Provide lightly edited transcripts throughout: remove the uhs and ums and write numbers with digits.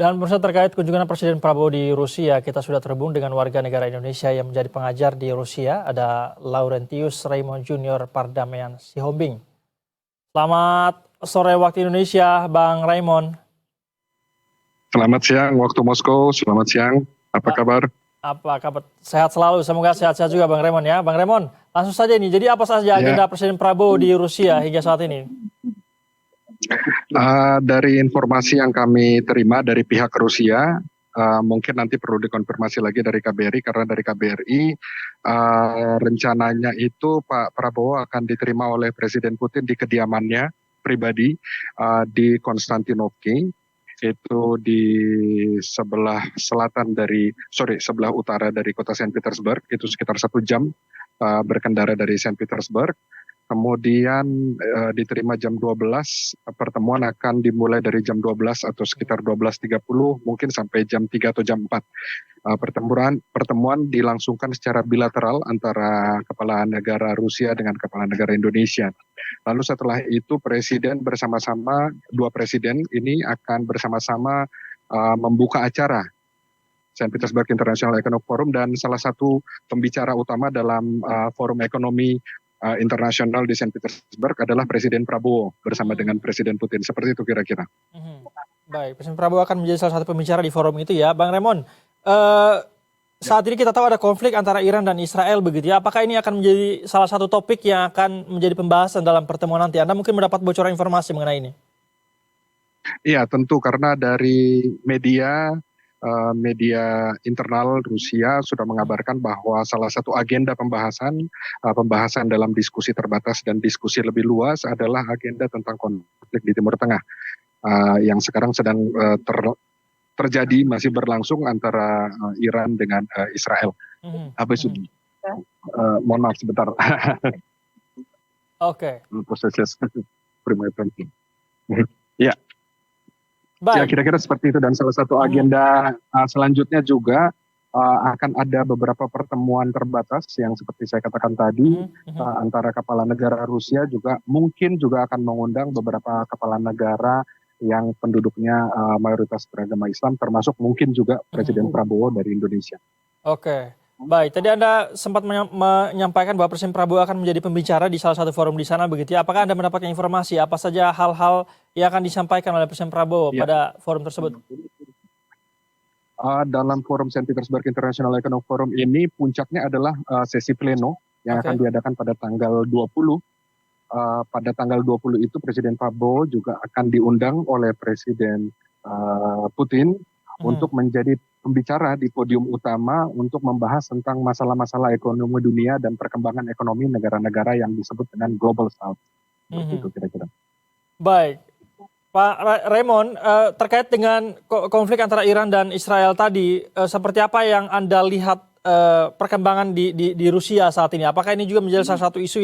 Dan pemirsa terkait kunjungan Presiden Prabowo di Rusia, kita sudah terhubung dengan warga negara Indonesia yang menjadi pengajar di Rusia, ada Laurentius Raymond Junior Pardamaian Sihombing. Selamat sore waktu Indonesia, Bang Raymond. Selamat siang waktu Moskow, selamat siang. Apa kabar? Apa kabar? Sehat selalu, semoga sehat-sehat juga Bang Raymond ya. Bang Raymond, langsung saja ini, jadi apa saja agenda Presiden Prabowo di Rusia hingga saat ini? Dari informasi yang kami terima dari pihak Rusia, mungkin nanti perlu dikonfirmasi lagi dari KBRI, karena dari KBRI rencananya itu Pak Prabowo akan diterima oleh Presiden Putin di kediamannya pribadi di Konstantinovki, itu di sebelah sebelah utara dari kota Saint Petersburg, itu sekitar 1 jam berkendara dari Saint Petersburg. Kemudian diterima jam 12, pertemuan akan dimulai dari jam 12 atau sekitar 12.30, mungkin sampai jam 3 atau jam 4. Pertemuan dilangsungkan secara bilateral antara Kepala Negara Rusia dengan Kepala Negara Indonesia. Lalu setelah itu dua presiden ini akan bersama-sama membuka acara Saint Petersburg International Economic Forum, dan salah satu pembicara utama dalam forum ekonomi internasional di Saint Petersburg adalah Presiden Prabowo bersama dengan Presiden Putin. Seperti itu kira-kira. Baik, Presiden Prabowo akan menjadi salah satu pembicara di forum itu ya. Bang Raymond, saat ini kita tahu ada konflik antara Iran dan Israel begitu ya. Apakah ini akan menjadi salah satu topik yang akan menjadi pembahasan dalam pertemuan nanti? Anda mungkin mendapat bocoran informasi mengenai ini. Iya, tentu karena dari media internal Rusia sudah mengabarkan bahwa salah satu agenda pembahasan dalam diskusi terbatas dan diskusi lebih luas adalah agenda tentang konflik di Timur Tengah yang sekarang sedang terjadi, masih berlangsung antara Iran dengan Israel. Mohon maaf sebentar. Oke. Proses ya. Ya, kira-kira seperti itu, dan salah satu agenda selanjutnya juga akan ada beberapa pertemuan terbatas yang seperti saya katakan tadi antara kepala negara Rusia, juga mungkin juga akan mengundang beberapa kepala negara yang penduduknya mayoritas beragama Islam, termasuk mungkin juga Presiden Prabowo dari Indonesia. Oke. Baik, tadi Anda sempat menyampaikan bahwa Presiden Prabowo akan menjadi pembicara di salah satu forum di sana begitu ya. Apakah Anda mendapatkan informasi apa saja hal-hal yang akan disampaikan oleh Presiden Prabowo pada forum tersebut? Dalam forum Saint Petersburg International Economic Forum ini puncaknya adalah sesi pleno yang akan diadakan pada tanggal 20. Pada tanggal 20 itu Presiden Prabowo juga akan diundang oleh Presiden Putin untuk menjadi pembicara di podium utama untuk membahas tentang masalah-masalah ekonomi dunia dan perkembangan ekonomi negara-negara yang disebut dengan Global South. Itu kira-kira. Baik, Pak Raymond, terkait dengan konflik antara Iran dan Israel tadi, seperti apa yang Anda lihat perkembangan di Rusia saat ini? Apakah ini juga menjadi salah satu isu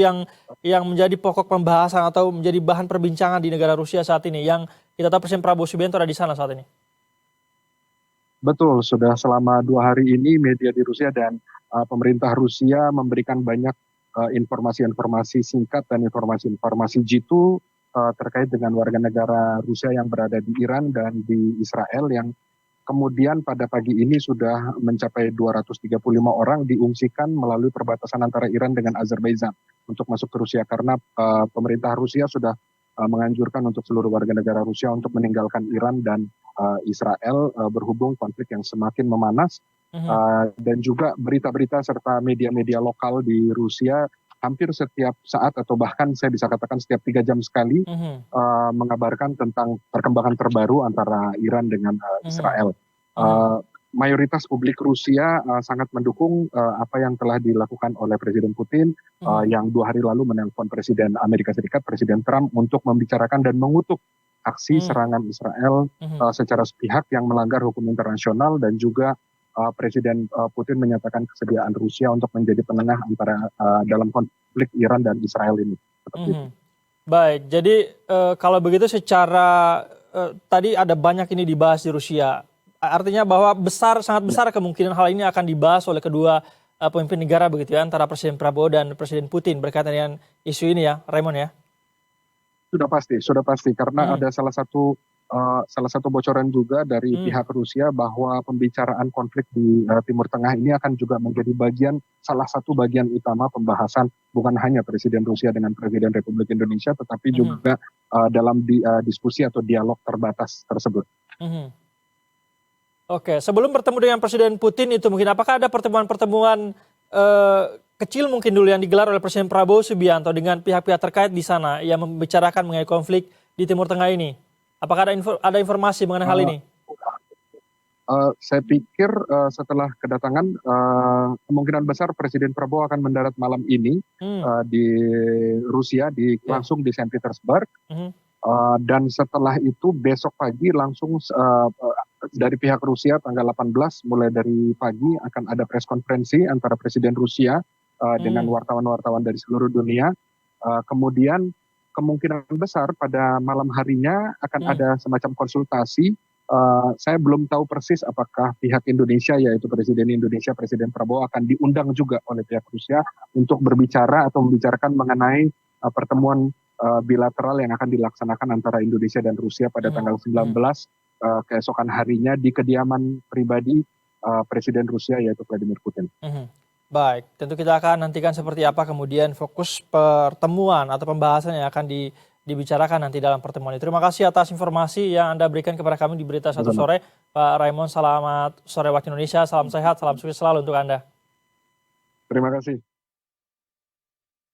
yang menjadi pokok pembahasan atau menjadi bahan perbincangan di negara Rusia saat ini, yang kita tahu Presiden Prabowo Subianto ada di sana saat ini? Betul, sudah selama 2 hari ini media di Rusia dan pemerintah Rusia memberikan banyak informasi-informasi singkat dan informasi-informasi jitu terkait dengan warga negara Rusia yang berada di Iran dan di Israel, yang kemudian pada pagi ini sudah mencapai 235 orang diungsikan melalui perbatasan antara Iran dengan Azerbaijan untuk masuk ke Rusia, karena pemerintah Rusia sudah menganjurkan untuk seluruh warga negara Rusia untuk meninggalkan Iran dan Israel berhubung konflik yang semakin memanas. Dan juga berita-berita serta media-media lokal di Rusia hampir setiap saat atau bahkan saya bisa katakan setiap 3 jam sekali mengabarkan tentang perkembangan terbaru antara Iran dengan Israel. Mayoritas publik Rusia sangat mendukung apa yang telah dilakukan oleh Presiden Putin yang 2 hari lalu menelpon Presiden Amerika Serikat, Presiden Trump, untuk membicarakan dan mengutuk aksi serangan Israel secara sepihak yang melanggar hukum internasional, dan juga Presiden Putin menyatakan kesediaan Rusia untuk menjadi penengah antara dalam konflik Iran dan Israel ini. Seperti itu. Baik, jadi kalau begitu secara tadi ada banyak ini dibahas di Rusia. Artinya bahwa sangat besar kemungkinan hal ini akan dibahas oleh kedua pemimpin negara begitu ya, antara Presiden Prabowo dan Presiden Putin berkaitan dengan isu ini ya, Raymond ya? Sudah pasti, karena ada salah satu salah satu bocoran juga dari Hmm, pihak Rusia bahwa pembicaraan konflik di Timur Tengah ini akan juga menjadi salah satu bagian utama pembahasan bukan hanya Presiden Rusia dengan Presiden Republik Indonesia, tetapi mhm, juga dalam diskusi atau dialog terbatas tersebut. mhm. Oke, sebelum bertemu dengan Presiden Putin itu mungkin apakah ada pertemuan-pertemuan eh, kecil mungkin dulu yang digelar oleh Presiden Prabowo Subianto dengan pihak-pihak terkait di sana yang membicarakan mengenai konflik di Timur Tengah ini? Apakah ada informasi mengenai hal Uh, ini? saya pikir setelah kedatangan kemungkinan besar Presiden Prabowo akan mendarat malam ini Hmm, di Rusia, ya. langsung di Saint Petersburg. Mhm, Dan setelah itu besok pagi langsung dari pihak Rusia tanggal 18 mulai dari pagi akan ada press konferensi antara Presiden Rusia dengan hmm, wartawan-wartawan dari seluruh dunia. Kemudian kemungkinan besar pada malam harinya akan hmm, ada semacam konsultasi. Saya belum tahu persis apakah pihak Indonesia, yaitu Presiden Indonesia, Presiden Prabowo akan diundang juga oleh pihak Rusia untuk berbicara atau membicarakan mengenai pertemuan bilateral yang akan dilaksanakan antara Indonesia dan Rusia pada mhm, tanggal 19 mhm, keesokan harinya di kediaman pribadi Presiden Rusia yaitu Vladimir Putin. mhm. Baik, tentu kita akan nantikan seperti apa kemudian fokus pertemuan atau pembahasan yang akan dibicarakan nanti dalam pertemuan itu. Terima kasih atas informasi yang Anda berikan kepada kami di Berita Satu Sama-sama. Sore. Pak Raymond, selamat sore waktu Indonesia, salam sehat, salam sukses selalu untuk Anda. Terima kasih.